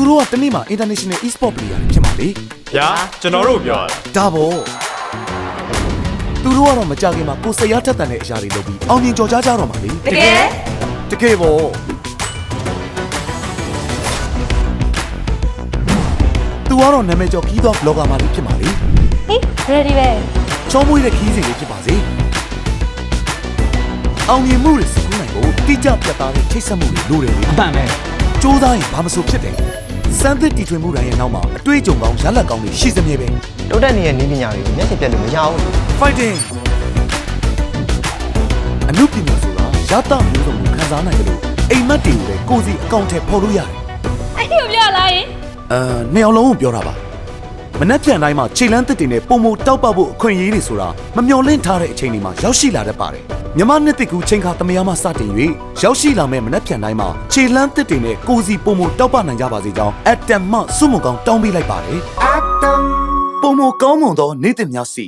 သူတို့ကတနေ့မှာ international e-sport player ဖြစ်မှာလေ ဗျာကျွန်တော်တို့ပြောရတာ ဒါပေါ့သူတို့ကတော့မကြခင်မှာကိုယ်စရာထက်တန်တဲ့အရာတွေလုပ်ပြီးအောင်မြင်ကြော်ကြားကြတော့မှာလေ တကယ် တကယ်ပေါ့သူကတော့နာမည်ကျော်ခီးသော blogger မှာဖြစ်မှာလေ ဟေး ready ပဲ ချောမွေးတဲ့ခီးစဉ်လေးဖြစ်ပါစေအောင်မြင်မှုတွေစကူးနိုင်ဖို့တိကျပြတ်သားတဲ့ချိတ်ဆက်မှုတွေလိုတယ်လေ အမှန်ပဲ စူးစမ်းရင်ဘာမဆိုဖြစ်တယ်စမ်းသစ်တီထွင်မှုတိုင်းရဲ့နောက်မှာအတွေ့အကြုံကောင်းရလဒ်ကောင်းတွေရှိစမြဲပဲ တိုးတက်နေတဲ့နည်းပညာတွေကိုမျက်စိပြတ်လို့မရဘူး fighting အမှုပညာဆိုတာရတမျိုးစုံကိုခန်းစားနိုင်တယ်လို့အိမ်မက်တွေကိုလည်းကိုယ်စီအကောင့်ထဲပေါ်လို့ရတယ် အဲ့ဒီကိုပြောလားယင် နှစ်အောင်လုံးကိုပြောတာပါမနှက်ပြန်တိုင်းမှာခြေလန်းတစ်တွေနဲ့ပုံမတောက်ပဖို့အခွင့်အရေးတွေဆိုတာမမျှော်လင့်ထားတဲ့အချိန်တွေမှာရောက်ရှိလာတတ်ပါတယ်မြမနှစ်တစ်ကူချိန်ခါတမယာမှစတင်၍ရောက်ရှိလာမဲ့မနှက်ပြန်တိုင်းမှာခြေလန်းတစ်တွေနဲ့ကိုယ်စီပုံမတောက်ပနိုင်ကြပါစေကြောင်းအတမ်မှစွမုံကောင်းတောင်းပေးလိုက်ပါတယ်အတမ်ပုံမကောင်းမွန်သောနေ့တစ်များစီ